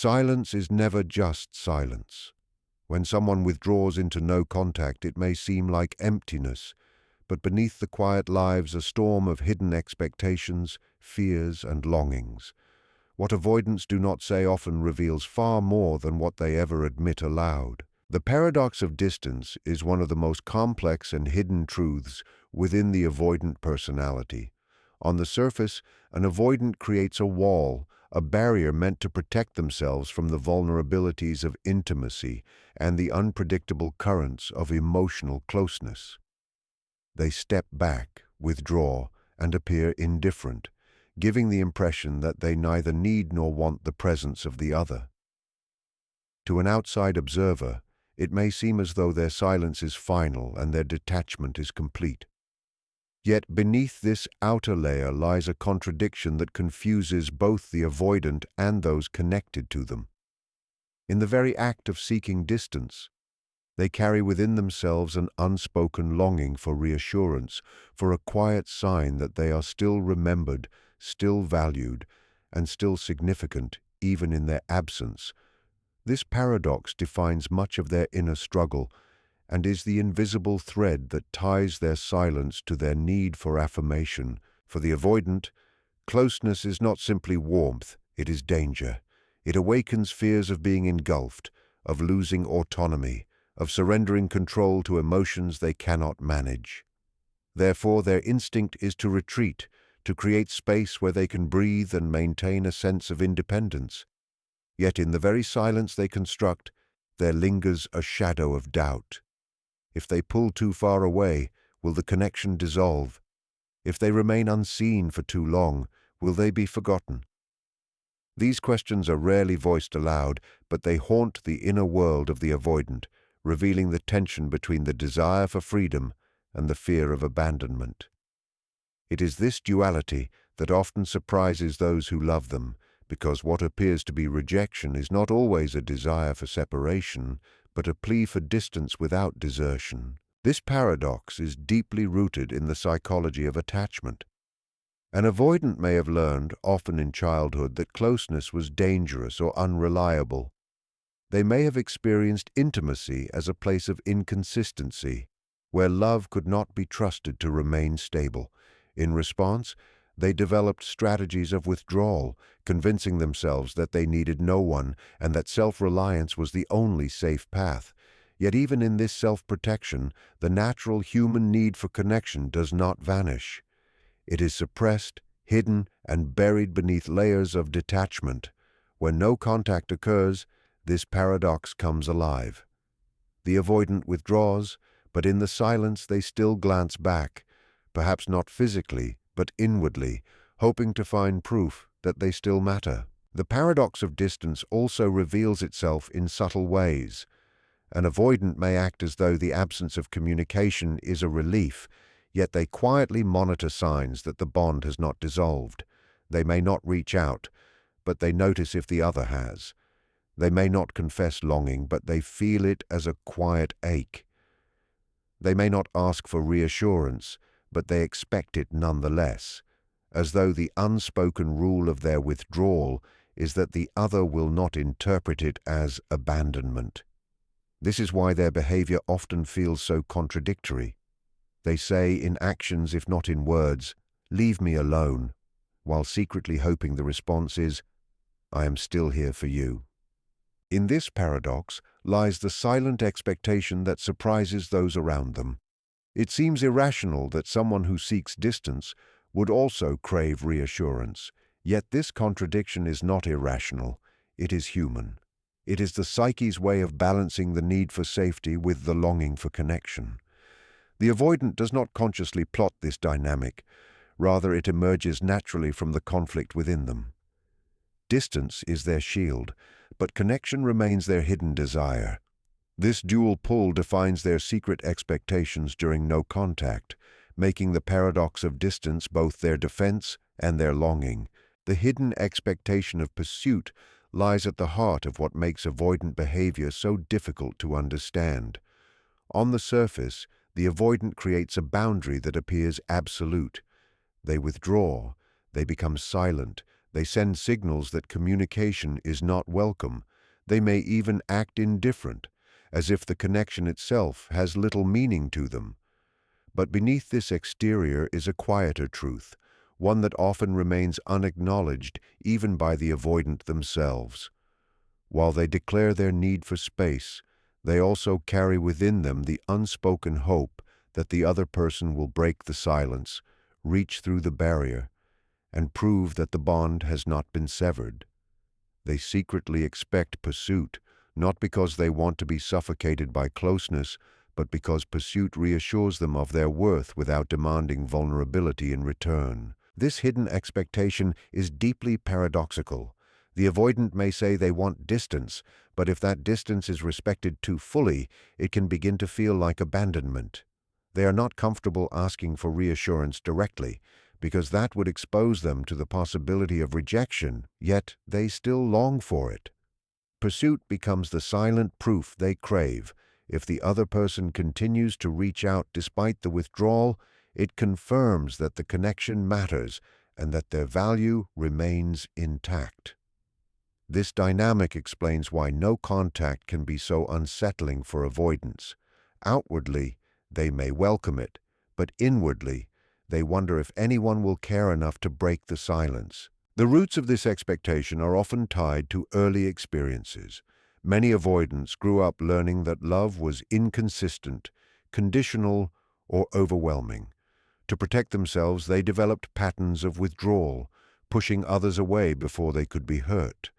Silence is never just silence. When someone withdraws into no contact, it may seem like emptiness, but beneath the quiet lies a storm of hidden expectations, fears, and longings. What avoidants do not say often reveals far more than what they ever admit aloud. The paradox of distance is one of the most complex and hidden truths within the avoidant personality. On the surface, an avoidant creates a wall, a barrier meant to protect themselves from the vulnerabilities of intimacy and the unpredictable currents of emotional closeness. They step back, withdraw, and appear indifferent, giving the impression that they neither need nor want the presence of the other. To an outside observer, it may seem as though their silence is final and their detachment is complete. Yet beneath this outer layer lies a contradiction that confuses both the avoidant and those connected to them. In the very act of seeking distance, they carry within themselves an unspoken longing for reassurance, for a quiet sign that they are still remembered, still valued, and still significant, even in their absence. This paradox defines much of their inner struggle and is the invisible thread that ties their silence to their need for affirmation. For the avoidant, closeness is not simply warmth, it is danger. It awakens fears of being engulfed, of losing autonomy, of surrendering control to emotions they cannot manage. Therefore, their instinct is to retreat, to create space where they can breathe and maintain a sense of independence. Yet in the very silence they construct, there lingers a shadow of doubt. If they pull too far away, will the connection dissolve? If they remain unseen for too long, will they be forgotten? These questions are rarely voiced aloud, but they haunt the inner world of the avoidant, revealing the tension between the desire for freedom and the fear of abandonment. It is this duality that often surprises those who love them, because what appears to be rejection is not always a desire for separation, but a plea for distance without desertion. This paradox is deeply rooted in the psychology of attachment. An avoidant may have learned, often in childhood, that closeness was dangerous or unreliable. They may have experienced intimacy as a place of inconsistency, where love could not be trusted to remain stable. In response, they developed strategies of withdrawal, convincing themselves that they needed no one and that self-reliance was the only safe path. Yet even in this self-protection, the natural human need for connection does not vanish. It is suppressed, hidden, and buried beneath layers of detachment. When no contact occurs, this paradox comes alive. The avoidant withdraws, but in the silence they still glance back, perhaps not physically, but inwardly, hoping to find proof that they still matter. The paradox of distance also reveals itself in subtle ways. An avoidant may act as though the absence of communication is a relief, yet they quietly monitor signs that the bond has not dissolved. They may not reach out, but they notice if the other has. They may not confess longing, but they feel it as a quiet ache. They may not ask for reassurance, but they expect it nonetheless, as though the unspoken rule of their withdrawal is that the other will not interpret it as abandonment. This is why their behavior often feels so contradictory. They say in actions, if not in words, "Leave me alone," while secretly hoping the response is, "I am still here for you." In this paradox lies the silent expectation that surprises those around them. It seems irrational that someone who seeks distance would also crave reassurance, yet this contradiction is not irrational, it is human. It is the psyche's way of balancing the need for safety with the longing for connection. The avoidant does not consciously plot this dynamic, rather it emerges naturally from the conflict within them. Distance is their shield, but connection remains their hidden desire. This dual pull defines their secret expectations during no contact, making the paradox of distance both their defense and their longing. The hidden expectation of pursuit lies at the heart of what makes avoidant behavior so difficult to understand. On the surface, the avoidant creates a boundary that appears absolute. They withdraw, they become silent, They send signals that communication is not welcome. They may even act indifferent, as if the connection itself has little meaning to them. But beneath this exterior is a quieter truth, one that often remains unacknowledged even by the avoidant themselves. While they declare their need for space, they also carry within them the unspoken hope that the other person will break the silence, reach through the barrier, and prove that the bond has not been severed. They secretly expect pursuit, not because they want to be suffocated by closeness, but because pursuit reassures them of their worth without demanding vulnerability in return. This hidden expectation is deeply paradoxical. The avoidant may say they want distance, but if that distance is respected too fully, it can begin to feel like abandonment. They are not comfortable asking for reassurance directly, because that would expose them to the possibility of rejection, yet they still long for it. Pursuit becomes the silent proof they crave. If the other person continues to reach out despite the withdrawal, it confirms that the connection matters and that their value remains intact. This dynamic explains why no contact can be so unsettling for avoidants. Outwardly, they may welcome it, but inwardly, they wonder if anyone will care enough to break the silence. The roots of this expectation are often tied to early experiences. Many avoidants grew up learning that love was inconsistent, conditional, or overwhelming. To protect themselves, they developed patterns of withdrawal, pushing others away before they could be hurt.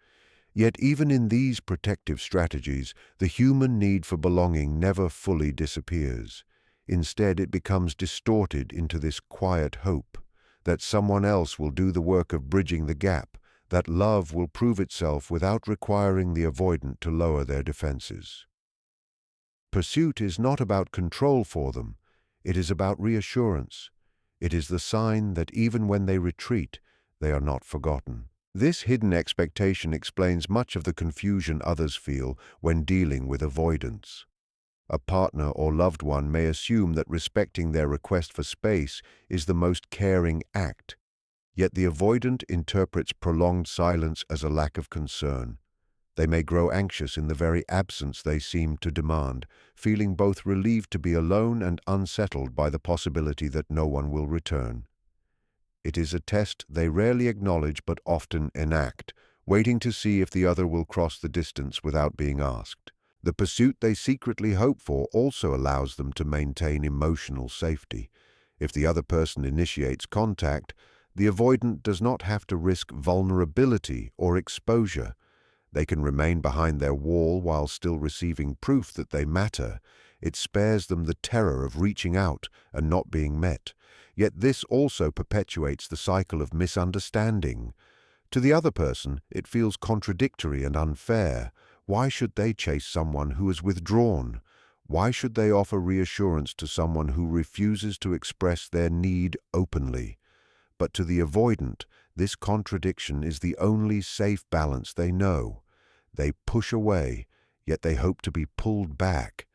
Yet even in these protective strategies, the human need for belonging never fully disappears. Instead, it becomes distorted into this quiet hope that someone else will do the work of bridging the gap, that love will prove itself without requiring the avoidant to lower their defenses. Pursuit is not about control for them, it is about reassurance. It is the sign that even when they retreat, they are not forgotten. This hidden expectation explains much of the confusion others feel when dealing with avoidance. A partner or loved one may assume that respecting their request for space is the most caring act, yet the avoidant interprets prolonged silence as a lack of concern. They may grow anxious in the very absence they seem to demand, feeling both relieved to be alone and unsettled by the possibility that no one will return. It is a test they rarely acknowledge but often enact, waiting to see if the other will cross the distance without being asked. The pursuit they secretly hope for also allows them to maintain emotional safety. If the other person initiates contact, the avoidant does not have to risk vulnerability or exposure. They can remain behind their wall while still receiving proof that they matter. It spares them the terror of reaching out and not being met. Yet this also perpetuates the cycle of misunderstanding. To the other person, it feels contradictory and unfair. Why should they chase someone who is withdrawn? Why should they offer reassurance to someone who refuses to express their need openly? But to the avoidant, this contradiction is the only safe balance they know. They push away, yet they hope to be pulled back.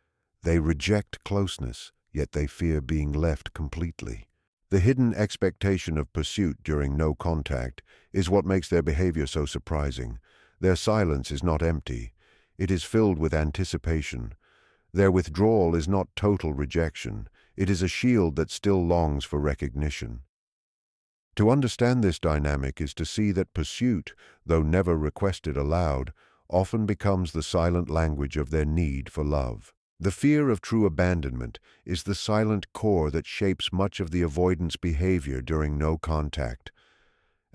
They reject closeness, yet they fear being left completely. The hidden expectation of pursuit during no contact is what makes their behavior so surprising. Their silence is not empty. It is filled with anticipation. Their withdrawal is not total rejection. It is a shield that still longs for recognition. To understand this dynamic is to see that pursuit, though never requested aloud, often becomes the silent language of their need for love. The fear of true abandonment is the silent core that shapes much of the avoidant's behavior during no contact.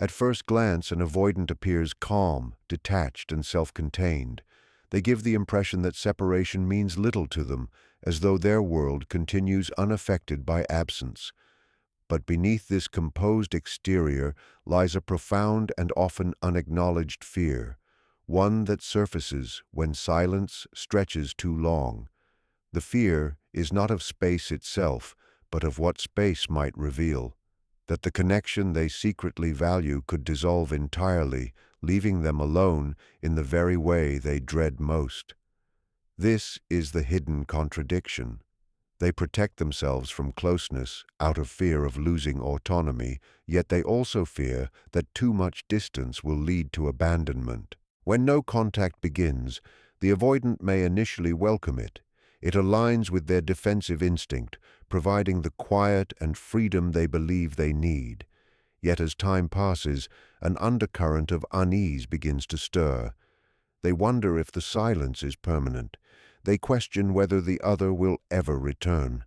At first glance, an avoidant appears calm, detached, and self-contained. They give the impression that separation means little to them, as though their world continues unaffected by absence. But beneath this composed exterior lies a profound and often unacknowledged fear, one that surfaces when silence stretches too long. The fear is not of space itself, but of what space might reveal, that the connection they secretly value could dissolve entirely, leaving them alone in the very way they dread most. This is the hidden contradiction. They protect themselves from closeness out of fear of losing autonomy, yet they also fear that too much distance will lead to abandonment. When no contact begins, the avoidant may initially welcome it. It aligns with their defensive instinct, providing the quiet and freedom they believe they need. Yet as time passes, an undercurrent of unease begins to stir. They wonder if the silence is permanent. They question whether the other will ever return.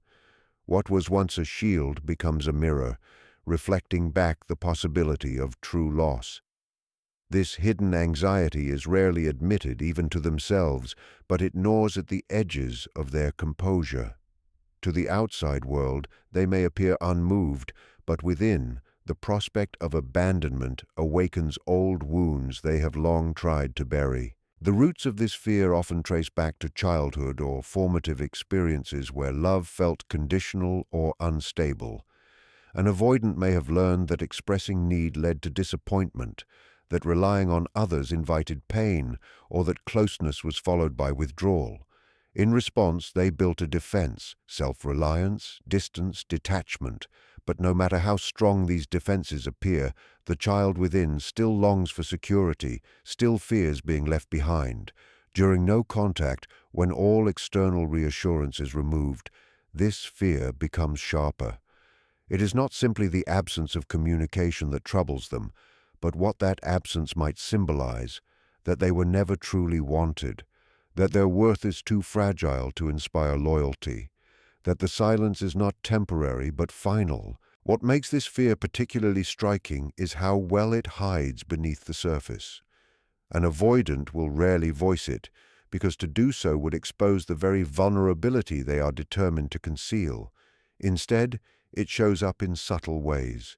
What was once a shield becomes a mirror, reflecting back the possibility of true loss. This hidden anxiety is rarely admitted even to themselves, but it gnaws at the edges of their composure. To the outside world, they may appear unmoved, but within, the prospect of abandonment awakens old wounds they have long tried to bury. The roots of this fear often trace back to childhood or formative experiences where love felt conditional or unstable. An avoidant may have learned that expressing need led to disappointment, that relying on others invited pain, or that closeness was followed by withdrawal. In response, they built a defense: self-reliance, distance, detachment. But no matter how strong these defenses appear, the child within still longs for security, still fears being left behind. During no contact, when all external reassurance is removed, this fear becomes sharper. It is not simply the absence of communication that troubles them, but what that absence might symbolize: that they were never truly wanted, that their worth is too fragile to inspire loyalty, that the silence is not temporary but final. What makes this fear particularly striking is how well it hides beneath the surface. An avoidant will rarely voice it, because to do so would expose the very vulnerability they are determined to conceal. Instead, it shows up in subtle ways.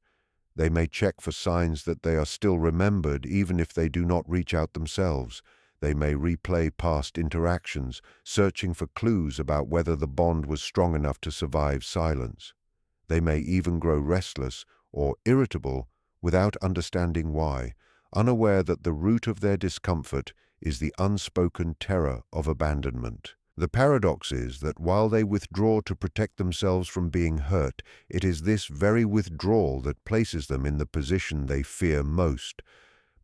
They may check for signs that they are still remembered even if they do not reach out themselves. They may replay past interactions, searching for clues about whether the bond was strong enough to survive silence. They may even grow restless or irritable without understanding why, unaware that the root of their discomfort is the unspoken terror of abandonment. The paradox is that while they withdraw to protect themselves from being hurt, it is this very withdrawal that places them in the position they fear most.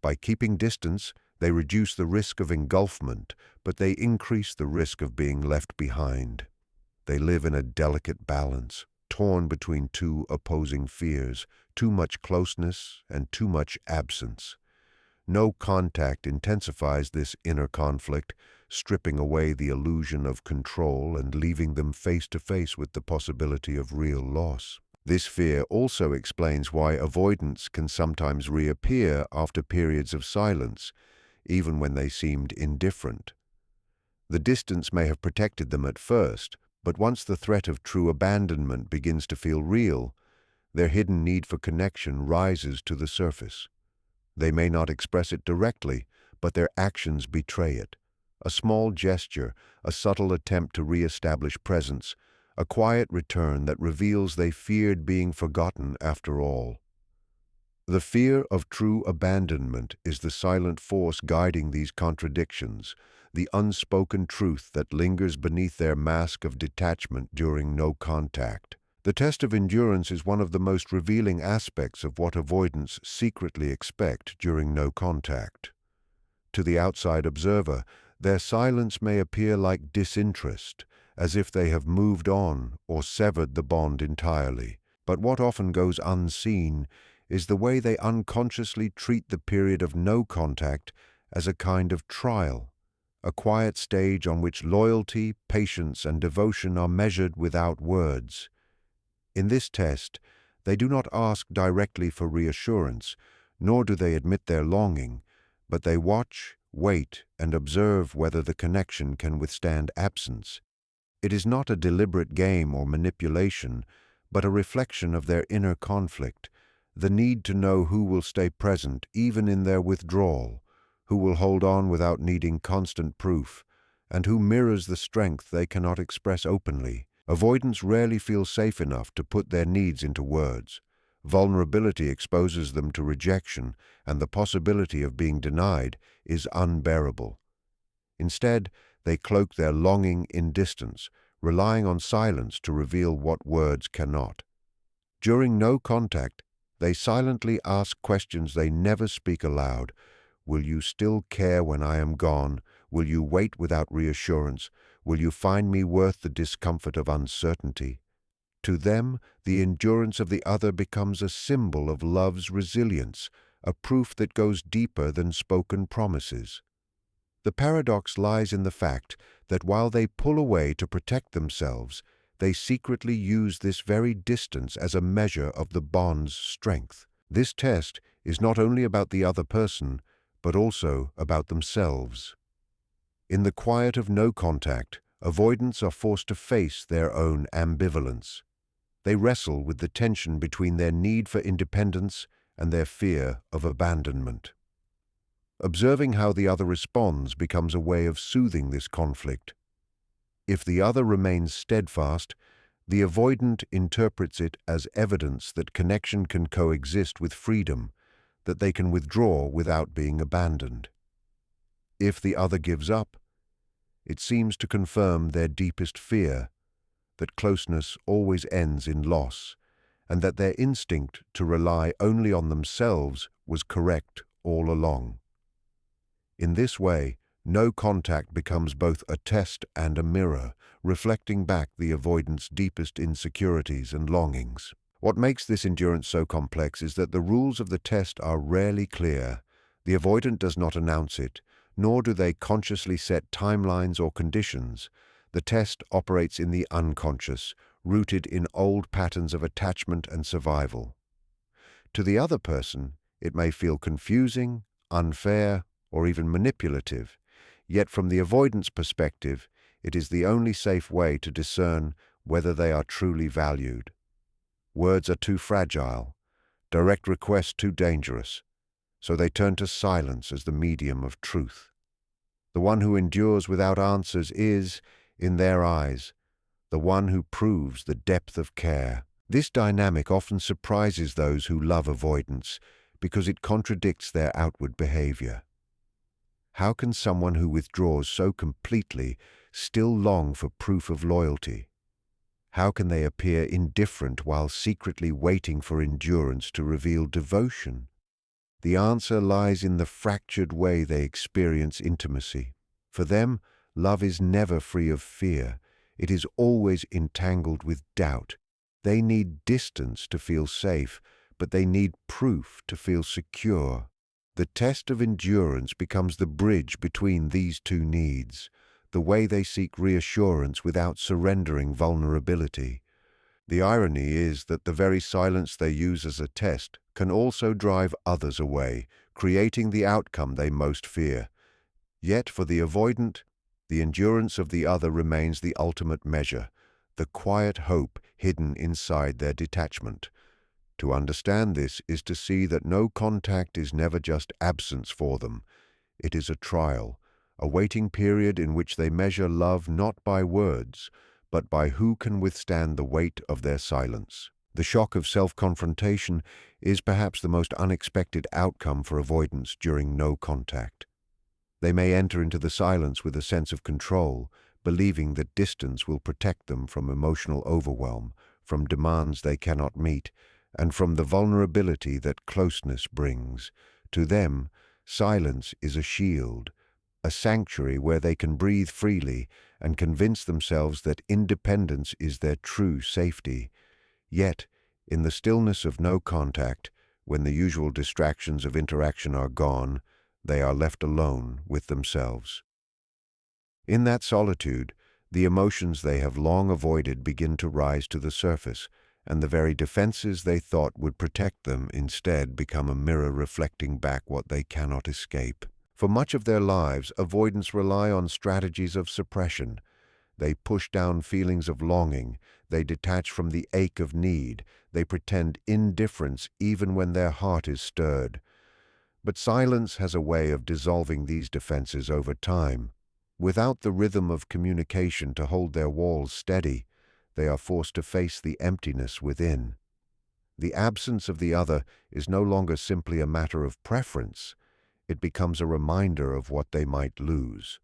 By keeping distance, they reduce the risk of engulfment, but they increase the risk of being left behind. They live in a delicate balance, torn between two opposing fears: too much closeness and too much absence. No contact intensifies this inner conflict, stripping away the illusion of control and leaving them face to face with the possibility of real loss. This fear also explains why avoidants can sometimes reappear after periods of silence, even when they seemed indifferent. The distance may have protected them at first, but once the threat of true abandonment begins to feel real, their hidden need for connection rises to the surface. They may not express it directly, but their actions betray it. A small gesture, a subtle attempt to re-establish presence, a quiet return that reveals they feared being forgotten after all. The fear of true abandonment is the silent force guiding these contradictions, the unspoken truth that lingers beneath their mask of detachment during no contact. The test of endurance is one of the most revealing aspects of what avoidants secretly expect during no contact. To the outside observer, their silence may appear like disinterest, as if they have moved on or severed the bond entirely. But what often goes unseen is the way they unconsciously treat the period of no contact as a kind of trial, a quiet stage on which loyalty, patience, and devotion are measured without words. In this test, they do not ask directly for reassurance, nor do they admit their longing, but they watch, wait, and observe whether the connection can withstand absence. It is not a deliberate game or manipulation, but a reflection of their inner conflict, the need to know who will stay present even in their withdrawal, who will hold on without needing constant proof, and who mirrors the strength they cannot express openly. Avoidants rarely feel safe enough to put their needs into words. Vulnerability exposes them to rejection, and the possibility of being denied is unbearable. Instead, they cloak their longing in distance, relying on silence to reveal what words cannot. During no contact, they silently ask questions they never speak aloud. Will you still care when I am gone? Will you wait without reassurance? Will you find me worth the discomfort of uncertainty? To them, the endurance of the other becomes a symbol of love's resilience, a proof that goes deeper than spoken promises. The paradox lies in the fact that while they pull away to protect themselves, they secretly use this very distance as a measure of the bond's strength. This test is not only about the other person, but also about themselves. In the quiet of no contact, avoidants are forced to face their own ambivalence. They wrestle with the tension between their need for independence and their fear of abandonment. Observing how the other responds becomes a way of soothing this conflict. If the other remains steadfast, the avoidant interprets it as evidence that connection can coexist with freedom, that they can withdraw without being abandoned. If the other gives up, it seems to confirm their deepest fear, that closeness always ends in loss, and that their instinct to rely only on themselves was correct all along. In this way, no contact becomes both a test and a mirror, reflecting back the avoidant's deepest insecurities and longings. What makes this endurance so complex is that the rules of the test are rarely clear. The avoidant does not announce it, nor do they consciously set timelines or conditions. The test operates in the unconscious, rooted in old patterns of attachment and survival. To the other person, it may feel confusing, unfair, or even manipulative, yet from the avoidant's perspective, it is the only safe way to discern whether they are truly valued. Words are too fragile, direct requests too dangerous, so they turn to silence as the medium of truth. The one who endures without answers is, in their eyes, the one who proves the depth of care. This dynamic often surprises those who love avoidance because it contradicts their outward behavior. How can someone who withdraws so completely still long for proof of loyalty? How can they appear indifferent while secretly waiting for endurance to reveal devotion? The answer lies in the fractured way they experience intimacy. For them, love is never free of fear. It is always entangled with doubt. They need distance to feel safe, but they need proof to feel secure. The test of endurance becomes the bridge between these two needs, the way they seek reassurance without surrendering vulnerability. The irony is that the very silence they use as a test can also drive others away, creating the outcome they most fear. Yet for the avoidant, the endurance of the other remains the ultimate measure, the quiet hope hidden inside their detachment. To understand this is to see that no contact is never just absence for them. It is a trial, a waiting period in which they measure love not by words, but by who can withstand the weight of their silence. The shock of self-confrontation is perhaps the most unexpected outcome for avoidance during no contact. They may enter into the silence with a sense of control, believing that distance will protect them from emotional overwhelm, from demands they cannot meet, and from the vulnerability that closeness brings. To them, silence is a shield, a sanctuary where they can breathe freely and convince themselves that independence is their true safety. Yet, in the stillness of no contact, when the usual distractions of interaction are gone, they are left alone with themselves. In that solitude, the emotions they have long avoided begin to rise to the surface, and the very defenses they thought would protect them instead become a mirror reflecting back what they cannot escape. For much of their lives, avoidants rely on strategies of suppression. They push down feelings of longing, they detach from the ache of need, they pretend indifference even when their heart is stirred. But silence has a way of dissolving these defenses over time. Without the rhythm of communication to hold their walls steady, they are forced to face the emptiness within. The absence of the other is no longer simply a matter of preference. It becomes a reminder of what they might lose.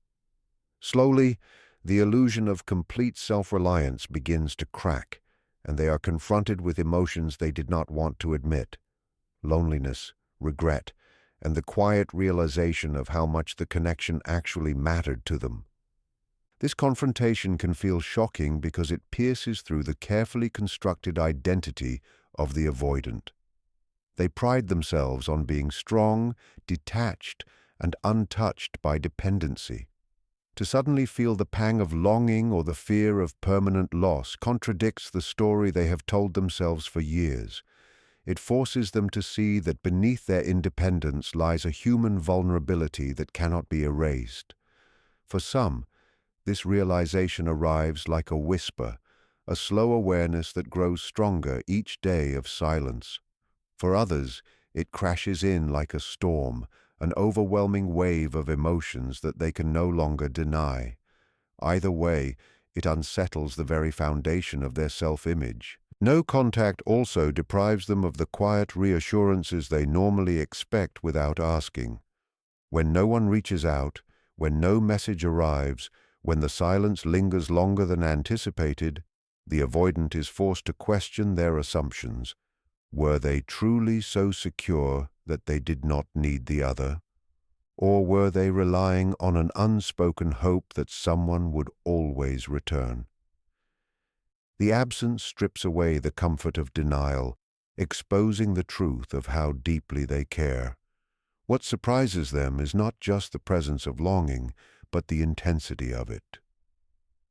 Slowly, the illusion of complete self-reliance begins to crack, and they are confronted with emotions they did not want to admit: loneliness, regret, and the quiet realization of how much the connection actually mattered to them. This confrontation can feel shocking because it pierces through the carefully constructed identity of the avoidant. They pride themselves on being strong, detached, and untouched by dependency. To suddenly feel the pang of longing or the fear of permanent loss contradicts the story they have told themselves for years. It forces them to see that beneath their independence lies a human vulnerability that cannot be erased. For some, this realization arrives like a whisper, a slow awareness that grows stronger each day of silence. For others, it crashes in like a storm, an overwhelming wave of emotions that they can no longer deny. Either way, it unsettles the very foundation of their self-image. No contact also deprives them of the quiet reassurances they normally expect without asking. When no one reaches out, when no message arrives, when the silence lingers longer than anticipated, the avoidant is forced to question their assumptions. Were they truly so secure that they did not need the other? Or were they relying on an unspoken hope that someone would always return? The absence strips away the comfort of denial, exposing the truth of how deeply they care. What surprises them is not just the presence of longing, but the intensity of it.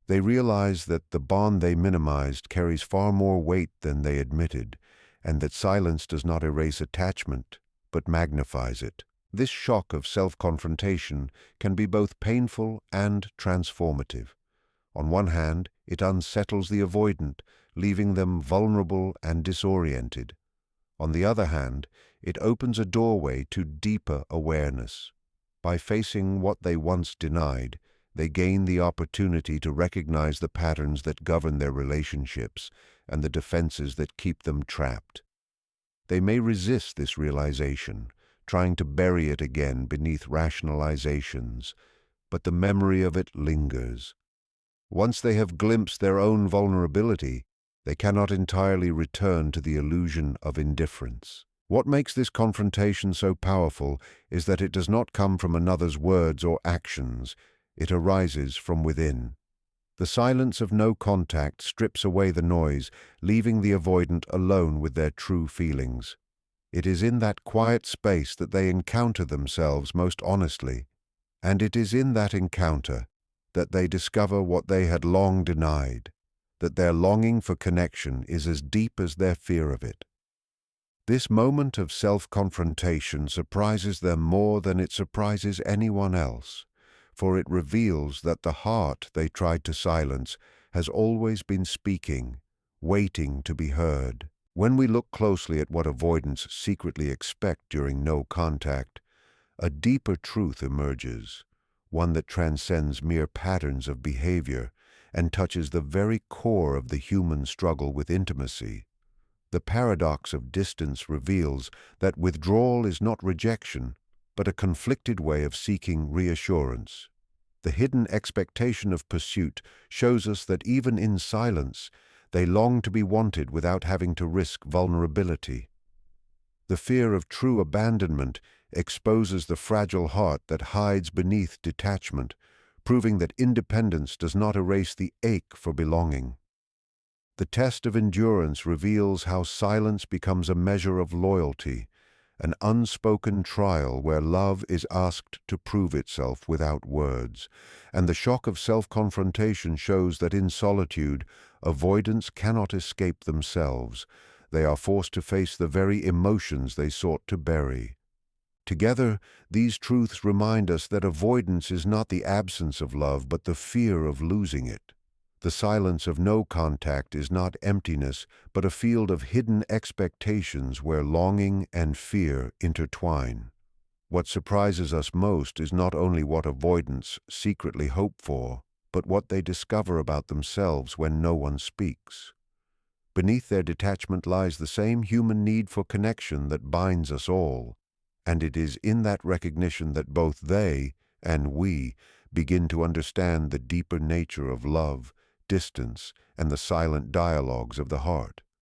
They realize that the bond they minimized carries far more weight than they admitted, and that silence does not erase attachment, but magnifies it. This shock of self-confrontation can be both painful and transformative. On one hand, it unsettles the avoidant, leaving them vulnerable and disoriented. On the other hand, it opens a doorway to deeper awareness. By facing what they once denied, they gain the opportunity to recognize the patterns that govern their relationships and the defenses that keep them trapped. They may resist this realization, trying to bury it again beneath rationalizations, but the memory of it lingers. Once they have glimpsed their own vulnerability, they cannot entirely return to the illusion of indifference. What makes this confrontation so powerful is that it does not come from another's words or actions. It arises from within. The silence of no contact strips away the noise, leaving the avoidant alone with their true feelings. It is in that quiet space that they encounter themselves most honestly, and it is in that encounter that they discover what they had long denied, that their longing for connection is as deep as their fear of it. This moment of self-confrontation surprises them more than it surprises anyone else, for it reveals that the heart they tried to silence has always been speaking, waiting to be heard. When we look closely at what avoidants secretly expect during no contact, a deeper truth emerges, one that transcends mere patterns of behavior and touches the very core of the human struggle with intimacy. The paradox of distance reveals that withdrawal is not rejection, but a conflicted way of seeking reassurance. The hidden expectation of pursuit shows us that even in silence, they long to be wanted without having to risk vulnerability. The fear of true abandonment exposes the fragile heart that hides beneath detachment, proving that independence does not erase the ache for belonging. The test of endurance reveals how silence becomes a measure of loyalty, an unspoken trial where love is asked to prove itself without words, and the shock of self-confrontation shows that in solitude, avoidants cannot escape themselves. They are forced to face the very emotions they sought to bury. Together, these truths remind us that avoidance is not the absence of love, but the fear of losing it. The silence of no contact is not emptiness, but a field of hidden expectations where longing and fear intertwine. What surprises us most is not only what avoidants secretly hope for, but what they discover about themselves when no one speaks. Beneath their detachment lies the same human need for connection that binds us all, and it is in that recognition that both they and we begin to understand the deeper nature of love, distance, and the silent dialogues of the heart.